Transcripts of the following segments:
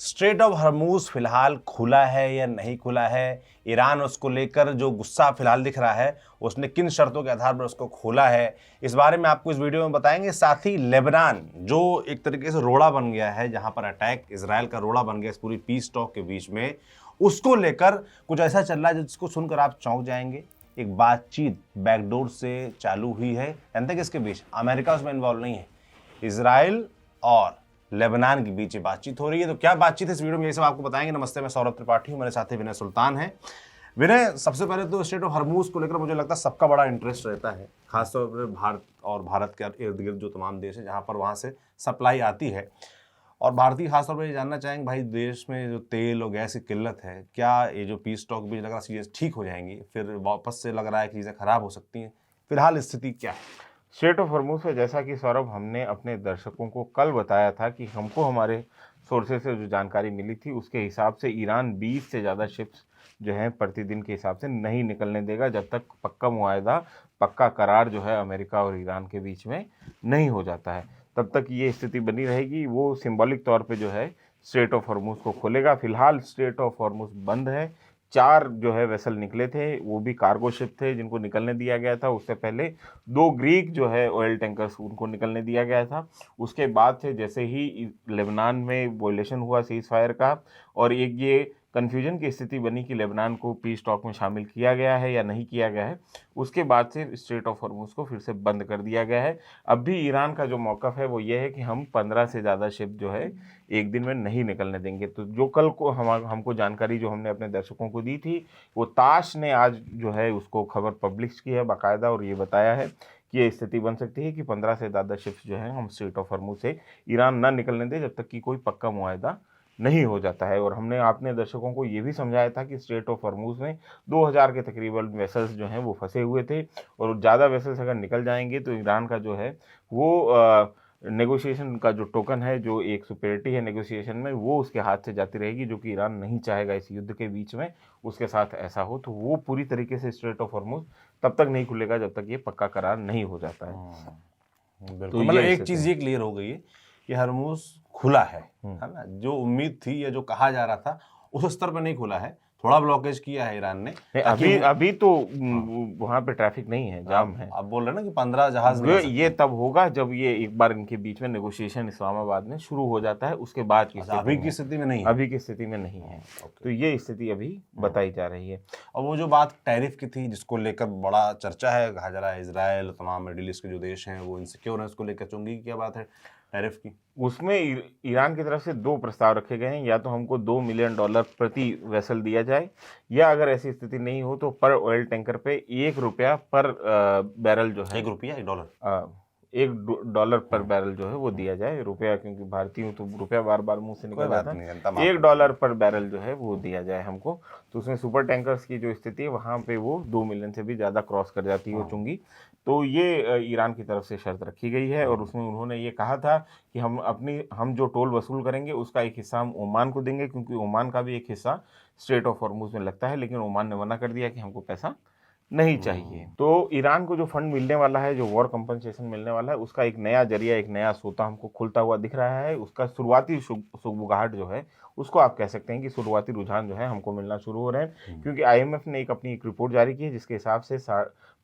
Straight of हर्मूज फिलहाल खुला है या नहीं खुला है, ईरान उसको लेकर जो गुस्सा फिलहाल दिख रहा है उसने किन शर्तों के आधार पर उसको खोला है, इस बारे में आपको इस वीडियो में बताएंगे। साथ ही लेबनान जो एक तरीके से रोड़ा बन गया है, जहां पर अटैक इजराइल का रोड़ा बन गया इस पूरी पीस टॉक के बीच में, उसको लेकर कुछ ऐसा चल रहा है जिसको सुनकर आप चौंक जाएंगे। एक बातचीत बैकडोर से चालू हुई है, जानते हैं किसके बीच? अमेरिका उसमें इन्वॉल्व नहीं है, इजराइल और लेबनान के बीच बातचीत हो रही है। तो क्या बातचीत है इस वीडियो में, ये सब आपको बताएंगे। नमस्ते, मैं सौरभ त्रिपाठी हूं, मेरे साथी विनय सुल्तान है। विनय, सबसे पहले तो स्ट्रेट ऑफ हर्मूज को लेकर मुझे लगता है सबका बड़ा इंटरेस्ट रहता है, खासतौर पर भारत और भारत के इर्द गिर्द जो तमाम देश है जहां पर वहां से सप्लाई आती है। और भारतीय खासतौर पर ये जानना चाहेंगे भाई, देश में जो तेल और गैस की किल्लत है, क्या ये जो पीस टॉक भी लग रहा है चीज़ें ठीक हो जाएंगी, फिर वापस से लग रहा है कि चीज़ें खराब हो सकती हैं? फिलहाल स्थिति क्या है? स्ट्रेट ऑफ हॉर्मूज है, जैसा कि सौरभ हमने अपने दर्शकों को कल बताया था कि हमको हमारे सोर्सेज से जो जानकारी मिली थी उसके हिसाब से ईरान 20 से ज़्यादा शिप्स जो हैं प्रतिदिन के हिसाब से नहीं निकलने देगा जब तक पक्का मुआहदा, पक्का करार जो है अमेरिका और ईरान के बीच में नहीं हो जाता है। तब तक ये स्थिति बनी रहेगी। वो सिंबॉलिक तौर पे जो है स्ट्रेट ऑफ हॉर्मूज को खोलेगा। फिलहाल स्ट्रेट ऑफ हॉर्मूज बंद है। 4 जो है वेसल निकले थे, वो भी कार्गो शिप थे जिनको निकलने दिया गया था। उससे पहले 2 ग्रीक जो है ऑयल टैंकर्स, उनको निकलने दिया गया था। उसके बाद से जैसे ही लेबनान में वॉयलेशन हुआ सीज फायर का, और एक ये कन्फ्यूजन की स्थिति बनी कि लेबनान को पीस टॉक में शामिल किया गया है या नहीं किया गया है, उसके बाद से स्ट्रेट ऑफ हॉर्मूज को फिर से बंद कर दिया गया है। अब भी ईरान का जो मौक़िफ़ है वो ये है कि हम 15 से ज़्यादा शिप जो है एक दिन में नहीं निकलने देंगे। तो जो कल को हमको जानकारी जो हमने अपने दर्शकों को दी थी, वो ताश ने आज जो है उसको खबर पब्लिश की है बाकायदा, और ये बताया है कि ये स्थिति बन सकती है कि 15 से ज़्यादा शिप्स जो हैं हम स्ट्रेट ऑफ हॉर्मूज से ईरान ना निकलने दें जब तक कि कोई पक्का मुआहदा नहीं हो जाता है। और हमने अपने दर्शकों को ये भी समझाया था कि स्ट्रेट ऑफ हॉर्मूज में 2000 के तकरीबन वेसल्स जो हैं वो फंसे हुए थे, और ज़्यादा वेसल्स अगर निकल जाएंगे तो ईरान का जो है वो नेगोशिएशन का जो टोकन है, जो एक सुपेरिटी है नेगोशिएशन में, वो उसके हाथ से जाती रहेगी, जो कि ईरान नहीं चाहेगा इस युद्ध के बीच में उसके साथ ऐसा हो। तो वो पूरी तरीके से स्ट्रेट ऑफ हॉर्मूज तब तक नहीं खुलेगा जब तक ये पक्का करार नहीं हो जाता है। बिल्कुल, मतलब एक चीज़ ये क्लियर हो गई है कि हर्मूज खुला है ना? जो उम्मीद थी या जो कहा जा रहा था उस स्तर पर नहीं खुला है, थोड़ा ब्लॉकेज किया है ईरान ने। अभी तो वहाँ पे ट्रैफिक नहीं है, जाम है। अब बोल रहे हैं ना कि 15 जहाज ये तब होगा जब ये एक बार इनके बीच में नेगोशिएशन इस्लामाबाद में शुरू हो जाता है, उसके बाद की स्थिति। अभी की स्थिति में नहीं है, अभी की स्थिति में नहीं है। तो ये स्थिति अभी बताई जा रही है। और वो जो बात टैरिफ की थी जिसको लेकर बड़ा चर्चा है, कहा जा रहा है इजराइल तमाम मिडिल ईस्ट के जो देश हैं वो इनसिक्योर हैं, उसको लेकर चुंगी की क्या बात है टैरिफ की? उसमें ईरान की तरफ से 2 प्रस्ताव रखे गए हैं। या तो हमको $2 मिलियन प्रति वेसल दिया जाए, या अगर ऐसी स्थिति नहीं हो तो पर ऑयल टैंकर पे $1 पर बैरल जो है, $1 $1 पर बैरल जो है वो दिया जाए। रुपया, क्योंकि भारतीय हूँ तो रुपया बार बार मुंह से निकल जाता है। $1 पर बैरल जो है वो दिया जाए हमको। तो उसमें सुपर टैंकर्स की जो स्थिति है वहाँ पे वो 2 मिलियन से भी ज़्यादा क्रॉस कर जाती है वो चुंगी। तो ये ईरान की तरफ से शर्त रखी गई है, और उसमें उन्होंने ये कहा था कि हम जो टोल वसूल करेंगे उसका एक हिस्सा हम ओमान को देंगे, क्योंकि ओमान का भी एक हिस्सा स्ट्रेट ऑफ हॉर्मूज में लगता है। लेकिन ओमान ने मना कर दिया कि हमको पैसा नहीं चाहिए। तो ईरान को जो फंड मिलने वाला है, जो वॉर कंपनसेशन मिलने वाला है, उसका एक नया जरिया, एक नया सोता हमको खुलता हुआ दिख रहा है। उसका शुरुआती सुगबुगाहट जो है, उसको आप कह सकते हैं कि शुरुआती रुझान जो है हमको मिलना शुरू हो रहे हैं। क्योंकि IMF ने अपनी एक रिपोर्ट जारी की है जिसके हिसाब से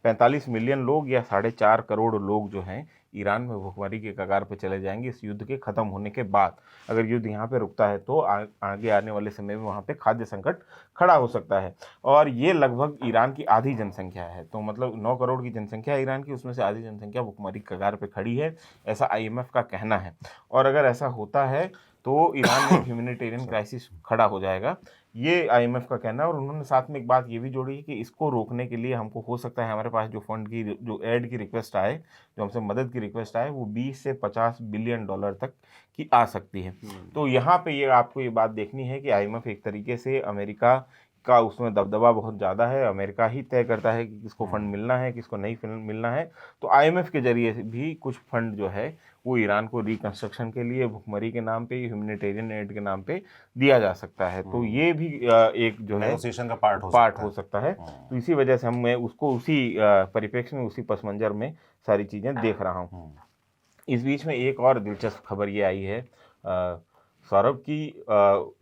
45 मिलियन लोग या 4.5 करोड़ लोग जो हैं ईरान में भुखमरी के कगार पर चले जाएंगे इस युद्ध के ख़त्म होने के बाद। अगर युद्ध यहाँ पे रुकता है तो आगे आने वाले समय में वहाँ पे खाद्य संकट खड़ा हो सकता है। और ये लगभग ईरान की आधी जनसंख्या है। तो मतलब 9 करोड़ की जनसंख्या है ईरान की, उसमें से आधी जनसंख्या भुखमरी के कगार पे खड़ी है, ऐसा IMF का कहना है। और अगर ऐसा होता है तो ईरान में ह्यूमैनिटेरियन क्राइसिस खड़ा हो जाएगा, ये IMF का कहना है। और उन्होंने साथ में एक बात ये भी जोड़ी है कि इसको रोकने के लिए हमको हो सकता है हमारे पास जो फंड की जो एड की रिक्वेस्ट आए, जो हमसे मदद की रिक्वेस्ट आए, वो 20 से 50 बिलियन डॉलर तक की आ सकती है। तो यहाँ पे ये आपको ये बात देखनी है कि IMF एक तरीके से अमेरिका का उसमें दबदबा बहुत ज़्यादा है। अमेरिका ही तय करता है कि किसको फंड मिलना है, किसको नहीं मिलना है। तो IMF के जरिए भी कुछ फंड जो है वो ईरान को रिकंस्ट्रक्शन के लिए, भुखमरी के नाम पे, ह्यूमैनिटेरियन एड के नाम पे दिया जा सकता है। तो ये भी एक जो है नेगोशिएशन का पार्ट हो सकता है। तो इसी वजह से मैं उसको उसी परिप्रेक्ष्य में, उसी पस मंजर में सारी चीज़ें देख रहा हूँ। इस बीच में एक और दिलचस्प खबर ये आई है सौरभ की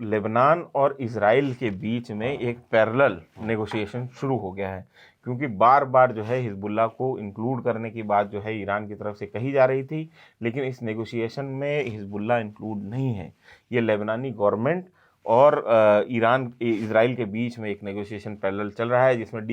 लेबनान और इजराइल के बीच में एक पैरेलल नेगोशिएशन शुरू हो गया है, क्योंकि बार बार जो है हिजबुल्लाह को इंक्लूड करने की बात जो है ईरान की तरफ से कही जा रही थी, लेकिन इस नेगोशिएशन में हिजबुल्लाह इंक्लूड नहीं है। ये लेबनानी गवर्नमेंट और ईरान इजराइल के बीच में एक नेगोशिएशन पैरेलल चल रहा है, जिसमें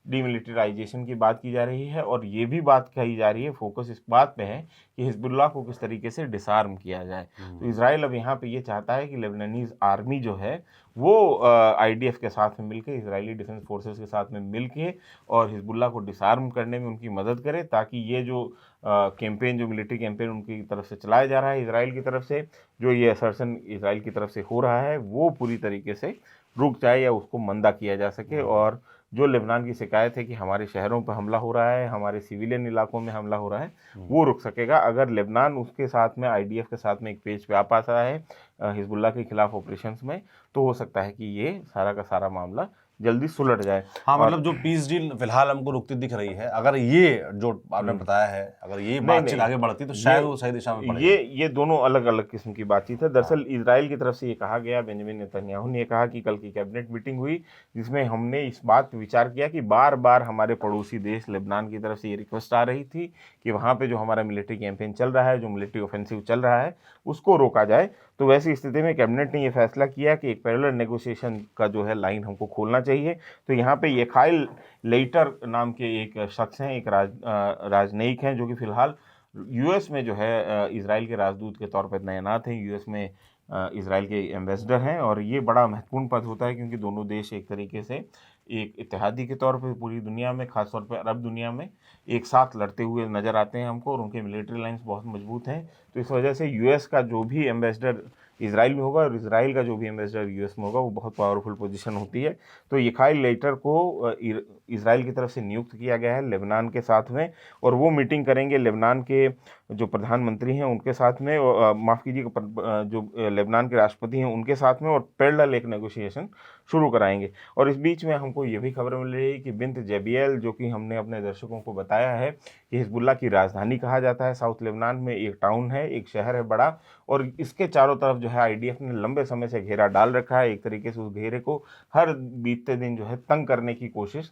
डीमिलिटराइजेशन की बात की जा रही है, और ये भी बात कही जा रही है, फोकस इस बात पे है कि हिजबुल्लाह को किस तरीके से डिसआर्म किया जाए। तो इजराइल अब यहाँ पे ये चाहता है कि लेबनानीज आर्मी जो है वो आईडीएफ के साथ में मिलकर, इजरायली डिफेंस फोर्सेस के साथ में मिलके और हिजबुल्लाह को डिसआर्म करने में उनकी मदद करे, ताकि ये जो कैंपेन, जो मिलिट्री कैंपेन उनकी तरफ से चलाया जा रहा है इजराइल की तरफ से, जो ये असर्शन इजराइल की तरफ से हो रहा है, वो पूरी तरीके से रुक जाए या उसको मंदा किया जा सके। और जो लेबनान की शिकायत है कि हमारे शहरों पर हमला हो रहा है, हमारे सिविलियन इलाकों में हमला हो रहा है, वो रुक सकेगा अगर लेबनान उसके साथ में आईडीएफ के साथ में एक पेज पे आ पाता है हिजबुल्लाह के खिलाफ ऑपरेशंस में, तो हो सकता है कि ये सारा का सारा मामला जल्दी सुलझ जाए। हाँ, मतलब जो पीस डील फिलहाल हमको रुकती दिख रही है, अगर ये जो आपने बताया है, अगर ये बातचीत आगे बढ़ती तो शायद वो सही दिशा में बढ़ेगी। ये दोनों अलग अलग किस्म की बातचीत है। दरअसल इजराइल की तरफ से ये कहा गया, बेंजामिन नेतन्याहू ने कहा कि कल की कैबिनेट मीटिंग हुई, जिसमें हमने इस बात पर विचार किया कि बार बार हमारे पड़ोसी देश लेबनान की तरफ से ये रिक्वेस्ट आ रही थी कि वहाँ पे जो हमारा मिलिट्री कैंपेन चल रहा है, जो मिलिट्री ऑफेंसिव चल रहा है, उसको रोका जाए। तो वैसी स्थिति में कैबिनेट ने ये फैसला किया कि एक पैरेलल नेगोशिएशन का जो है लाइन हमको खोलना चाहिए। तो यहाँ पे यखाइल लेइटर नाम के एक शख्स हैं, एक राजनयिक हैं, जो कि फिलहाल यूएस में जो है इजराइल के राजदूत के तौर पर तैनात हैं, यूएस में इजराइल के एम्बेसडर हैं। और ये बड़ा महत्वपूर्ण पद होता है, क्योंकि दोनों देश एक तरीके से एक इत्तेहादी के तौर पे पूरी दुनिया में, खासतौर पे अरब दुनिया में एक साथ लड़ते हुए नज़र आते हैं हमको, और उनके मिलिट्री लाइंस बहुत मजबूत हैं। तो इस वजह से यूएस का जो भी एम्बेसडर इजराइल में होगा और इजराइल का जो भी एम्बेसडर यूएस में होगा, वो बहुत पावरफुल पोजीशन होती है। तो यखाइल लेइटर को इजराइल की तरफ से नियुक्त किया गया है लेबनान के साथ में, और वो मीटिंग करेंगे लेबनान के जो प्रधानमंत्री हैं उनके साथ में, माफ़ कीजिए, जो लेबनान के राष्ट्रपति हैं उनके साथ में, और पैरेलल एक नेगोशिएशन शुरू कराएंगे। और इस बीच में हमको ये भी खबर मिल रही है कि बिंत जबियल, जो कि हमने अपने दर्शकों को बताया है कि हिजबुल्लाह की राजधानी कहा जाता है साउथ लेबनान में, एक टाउन है, एक शहर है बड़ा, और इसके चारों तरफ जो है आईडीएफ ने लंबे समय से घेरा डाल रखा है। एक तरीके से उस घेरे को हर बीतते दिन जो है तंग करने की कोशिश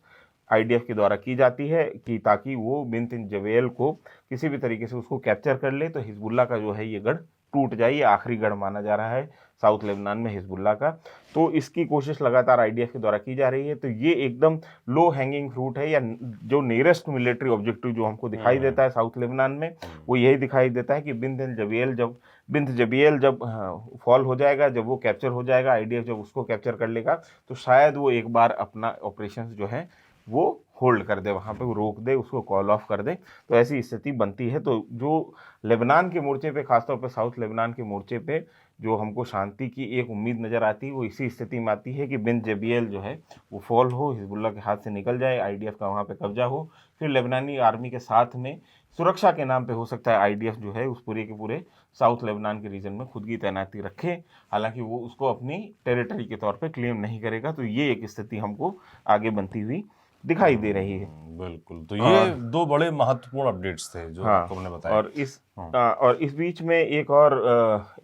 आईडीएफ के द्वारा की जाती है, कि ताकि वो बिंत जबेल को किसी भी तरीके से उसको कैप्चर कर ले, तो हिजबुल्लाह का जो है ये गढ़ टूट जाए। ये आखिरी गढ़ माना जा रहा है साउथ लेबनान में हिजबुल्लाह का। तो इसकी कोशिश लगातार आईडीएफ के द्वारा की जा रही है। तो ये एकदम लो हैंगिंग फ्रूट है, या जो नियरेस्ट मिलिट्री ऑब्जेक्टिव जो हमको दिखाई देता है साउथ लेबनान में, वो यही दिखाई देता है कि बिंत जबियल जब फॉल हो जाएगा, जब वो कैप्चर हो जाएगा, आईडीएफ जब उसको कैप्चर कर लेगा, तो शायद वो एक बार अपना ऑपरेशंस जो है वो होल्ड कर दे, वहाँ पे वो रोक दे, उसको कॉल ऑफ कर दे। तो ऐसी स्थिति बनती है। तो जो लेबनान के मोर्चे पे, खासतौर पे साउथ लेबनान के मोर्चे पे जो हमको शांति की एक उम्मीद नज़र आती है, वो इसी स्थिति में आती है कि बिन जबियल जो है वो फॉल हो, हिजबुल्लाह के हाथ से निकल जाए, आईडीएफ का वहाँ पे कब्जा हो, फिर लेबनानी आर्मी के साथ में सुरक्षा के नाम पे हो सकता है आईडीएफ जो है उस पूरे के पूरे साउथ लेबनान के रीजन में खुद की तैनाती रखे, हालांकि वो उसको अपनी टेरिटरी के तौर पे क्लेम नहीं करेगा। तो ये एक स्थिति हमको आगे बनती हुई दिखाई दे रही है। बिल्कुल। तो ये दो बड़े महत्वपूर्ण अपडेट्स थे जो आपने बताया। और इस बीच में एक और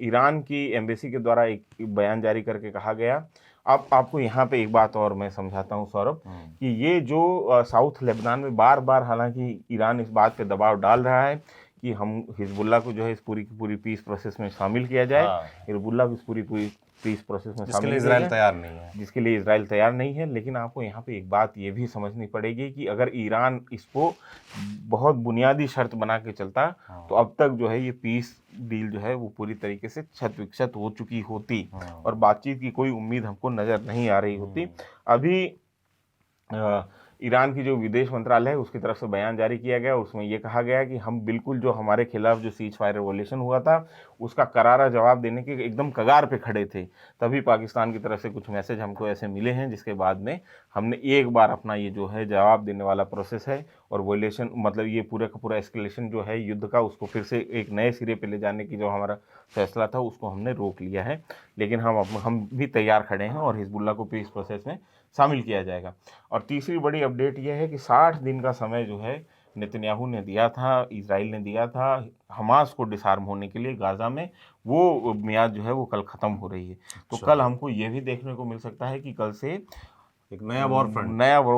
ईरान की एम्बेसी के द्वारा एक बयान जारी करके कहा गया। अब आपको यहाँ पे एक बात और मैं समझाता हूँ सौरभ, कि ये जो साउथ लेबनान में बार बार, हालांकि ईरान इस बात पे दबाव डाल रहा है कि हम हिजबुल्लाह को जो है इस पूरी की पूरी पीस प्रोसेस में शामिल किया जाए, हिजबुल्लाह को इस पूरी पीस प्रोसेस में जिसके लिए इजराइल तैयार नहीं है, जिसके लिए इजराइल तैयार नहीं है। लेकिन आपको यहाँ पे एक बात ये भी समझनी पड़ेगी कि अगर ईरान इसको बहुत बुनियादी शर्त बना के चलता, तो अब तक जो है ये पीस डील जो है वो पूरी तरीके से क्षत विक्षत हो चुकी होती, और बातचीत की कोई उम्मीद हमको नज़र नहीं आ रही होती। अभी ईरान की जो विदेश मंत्रालय है उसकी तरफ से बयान जारी किया गया, उसमें ये कहा गया कि हम बिल्कुल जो हमारे खिलाफ जो सीज फायर रेवोल्यूशन हुआ था उसका करारा जवाब देने के एकदम कगार पे खड़े थे। तभी पाकिस्तान की तरफ से कुछ मैसेज हमको ऐसे मिले हैं, जिसके बाद में हमने एक बार अपना ये जो है जवाब देने वाला प्रोसेस है और वोलेशन, मतलब ये पूरा का पूरा एस्केलेशन जो है युद्ध का, उसको फिर से एक नए सिरे पे ले जाने की जो हमारा फैसला था उसको हमने रोक लिया है। लेकिन हम भी तैयार खड़े हैं और हिजबुल्लाह को पीस प्रोसेस में शामिल किया जाएगा। और तीसरी बड़ी अपडेट यह है कि 60 दिन का समय जो है नेतन्याहू ने दिया था, इजराइल ने दिया था हमास को डिसआर्म होने के लिए गाजा में, वो मियाद जो है वो कल ख़त्म हो रही है। तो कल हमको ये भी देखने को मिल सकता है कि कल से एक नया वॉर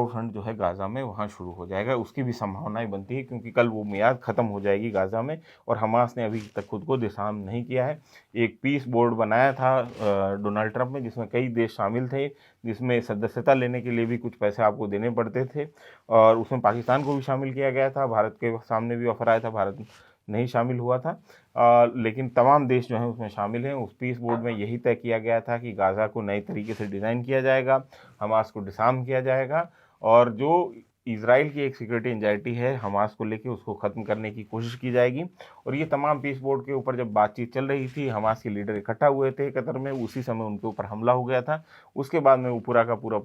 फ्रंट जो है गाजा में वहाँ शुरू हो जाएगा। उसकी भी संभावनाएं बनती है क्योंकि कल वो मियाद ख़त्म हो जाएगी गाजा में, और हमास ने अभी तक खुद को डिसआर्म नहीं किया है। एक पीस बोर्ड बनाया था डोनाल्ड ट्रंप ने, जिसमें कई देश शामिल थे, जिसमें सदस्यता लेने के लिए भी कुछ पैसे आपको देने पड़ते थे, और उसमें पाकिस्तान को भी शामिल किया गया था। भारत के सामने भी ऑफर आया था, भारत नहीं शामिल हुआ था, लेकिन तमाम देश जो हैं उसमें शामिल हैं। उस पीस बोर्ड में यही तय किया गया था कि गाज़ा को नए तरीके से डिज़ाइन किया जाएगा, हमास को डिसआर्म किया जाएगा, और जो इजराइल की एक सिक्योरिटी एंजाइटी है हमास को लेके उसको ख़त्म करने की कोशिश की जाएगी। और ये तमाम पीस बोर्ड के ऊपर जब बातचीत चल रही थी, हमास के लीडर इकट्ठा हुए थे कतर में, उसी समय उनके ऊपर हमला हो गया था। उसके बाद में वो पूरा का पूरा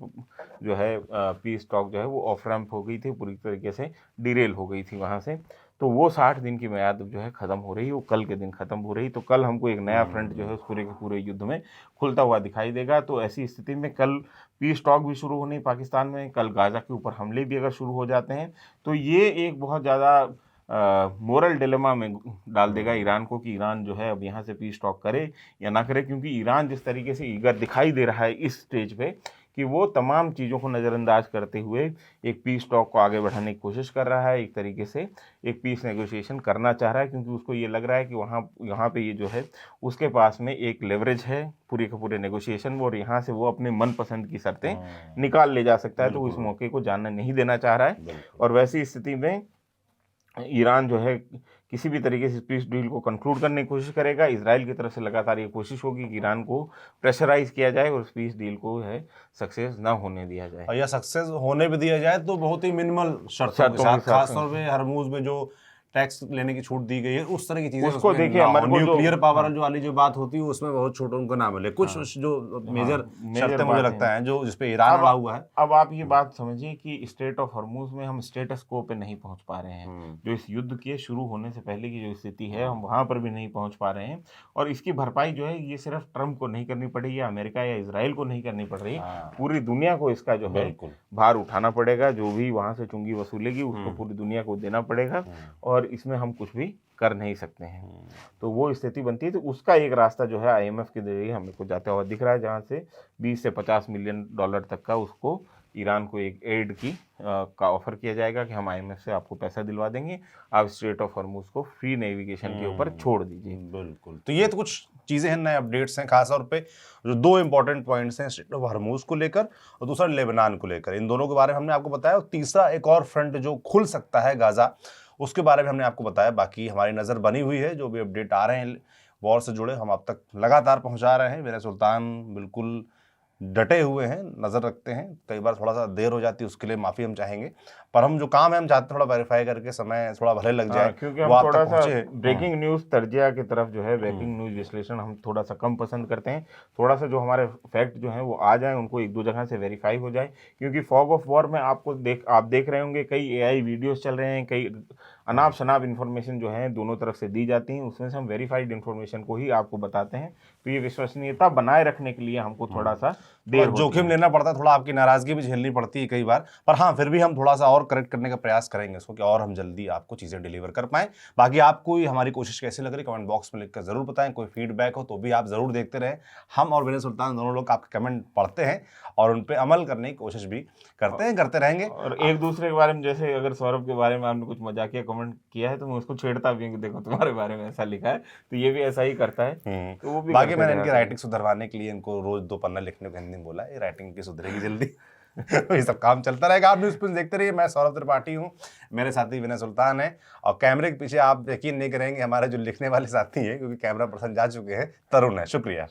जो है पीस टॉक जो है वो ऑफ रैम्प हो गई थी, पूरी तरीके से डिरेल हो गई थी वहाँ से। तो वो 60 दिन की म्याद जो है ख़त्म हो रही है, वो कल के दिन ख़त्म हो रही। तो कल हमको एक नया फ्रंट जो है उस पूरे के पूरे युद्ध में खुलता हुआ दिखाई देगा। तो ऐसी स्थिति में कल पीस टॉक भी शुरू होनी पाकिस्तान में, कल गाज़ा के ऊपर हमले भी अगर शुरू हो जाते हैं तो ये एक बहुत ज़्यादा मोरल डिलेमा में डाल देगा ईरान को कि ईरान जो है अब यहाँ से पीस टॉक करे या ना करे, क्योंकि ईरान जिस तरीके से ईगर दिखाई दे रहा है इस स्टेज पे कि वो तमाम चीज़ों को नज़रअंदाज करते हुए एक पीस टॉक को आगे बढ़ाने की कोशिश कर रहा है, एक तरीके से एक पीस नेगोशिएशन करना चाह रहा है, क्योंकि उसको ये लग रहा है कि यहाँ पे ये जो है उसके पास में एक लेवरेज है पूरे के पूरे नेगोशिएशन, और यहाँ से वो अपने मनपसंद की शर्तें निकाल ले जा सकता है। तो इस मौके को जाना नहीं देना चाह रहा है, और वैसी स्थिति में ईरान जो है किसी भी तरीके से पीस डील को कंक्लूड करने की कोशिश करेगा। इजराइल की तरफ से लगातार ये कोशिश होगी कि ईरान को प्रेशराइज किया जाए और पीस डील को है सक्सेस ना होने दिया जाए, और या सक्सेस होने भी दिया जाए तो बहुत ही मिनिमल शर्तों के साथ, खासतौर पे हरमुज में जो टैक्स लेने की छूट दी गई है उस तरह की चीजें, उसको देखिए न्यूक्लियर पावर जो वाली जो बात होती है उसमें बहुत छोटा उनको ना मिले, कुछ जो मेजर शर्तें मुझे लगता है जो जिसपे ईरान अड़ा हुआ है। अब आप ये बात समझिए कि स्टेट ऑफ हरमुज में हम स्टेटस को पे नहीं पहुंच पा रहे हैं, जो इस युद्ध के शुरू होने से पहले की जो स्थिति है हम वहां पर भी नहीं पहुंच पा रहे हैं, और इसकी भरपाई जो है ये सिर्फ ट्रंप को नहीं करनी पड़ेगी, अमेरिका या इजराइल को नहीं करनी पड़ रही, पूरी दुनिया को इसका जो है भार उठाना पड़ेगा। जो भी वहां से चुंगी वसूलेगी उसको पूरी दुनिया को देना पड़ेगा, और इसमें हम कुछ भी कर नहीं सकते हैं। तो वो स्थिति बनती है। तो उसका एक रास्ता जो है आईएमएफ के जरिए हमें को जाता हुआ दिख रहा है, जहाँ से 20 से 50 मिलियन डॉलर तक का उसको ईरान को एक एड का ऑफर किया जाएगा कि हम आईएमएफ से आपको पैसा दिलवा देंगे, आप स्ट्रेट ऑफ हॉर्मुज को फ्री नेविगेशन के ऊपर छोड़ दीजिए। बिल्कुल। तो ये तो कुछ चीज़ें हैं, नए अपडेट्स हैं, खासतौर पे जो दो इंपॉर्टेंट पॉइंट्स हैं, स्ट्रेट ऑफ हॉर्मुज को लेकर और दूसरा लेबनान को लेकर, इन दोनों के बारे में हमने आपको बताया। और तीसरा एक और फ्रंट जो खुल सकता है गाजा, उसके बारे में हमने आपको बताया। बाकी हमारी नज़र बनी हुई है, जो भी अपडेट आ रहे हैं वॉर से जुड़े हम आप तक लगातार पहुंचा रहे हैं। मेरे सुल्तान बिल्कुल डटे हुए हैं, नज़र रखते हैं। कई बार थोड़ा सा देर हो जाती है, उसके लिए माफ़ी हम चाहेंगे, पर हम जो काम है हम चाहते हैं थोड़ा वेरीफाई करके समय थोड़ा भले लग जाए, क्योंकि हम थोड़ा सा ब्रेकिंग न्यूज़ तर्जिया की तरफ जो है ब्रेकिंग न्यूज़ विश्लेषण हम थोड़ा सा कम पसंद करते हैं। थोड़ा सा जो हमारे फैक्ट जो हैं वो आ जाए, उनको एक दो जगह से वेरीफाई हो जाए, क्योंकि फॉग ऑफ वॉर में आप देख रहे होंगे कई एआई वीडियोस चल रहे हैं, कई अनाप शनाप इन्फॉर्मेशन जो है दोनों तरफ से दी जाती हैं, उसमें से हम वेरीफाइड इन्फॉर्मेशन को ही आपको बताते हैं। तो ये विश्वसनीयता बनाए रखने के लिए हमको थोड़ा सा देर जोखिम लेना पड़ता है, थोड़ा आपकी नाराजगी भी झेलनी पड़ती है कई बार, पर हाँ फिर भी हम थोड़ा सा और करेक्ट करने का प्रयास करेंगे इसको कि और हम जल्दी आपको चीज़ें डिलीवर कर पाएं। बाकी आपको हमारी कोशिश कैसी लग रही कमेंट बॉक्स में लिखकर जरूर बताएं। कोई फीडबैक हो तो भी आप जरूर देखते रहें। हम और मेरे सुल्तान दोनों लोग आपके कमेंट पढ़ते हैं और उन पर अमल करने की कोशिश भी करते हैं, करते रहेंगे। और एक दूसरे के बारे में, जैसे अगर सौरभ के बारे में आपने कुछ मजाकिया कमेंट किया है तो मैं उसको छेड़ता भी हूँ, देखो तुम्हारे बारे में ऐसा लिखा है, तो ये भी ऐसा ही करता है। तो वो भी बाकी मैंने इनकी राइटिंग सुधरवाने के लिए इनको रोज 2 पन्ना लिखने को हिंदी में बोला है, राइटिंग की सुधरेगी जल्दी। ये सब काम चलता रहेगा। आप न्यूज़ पिन देखते रहिए। मैं सौरभ त्रिपाठी हूँ, मेरे साथी विनय सुल्तान है, और कैमरे के पीछे आप यकीन नहीं करेंगे हमारे जो लिखने वाले साथी हैं, क्योंकि कैमरा पर्सन जा चुके हैं, तरुण है। शुक्रिया।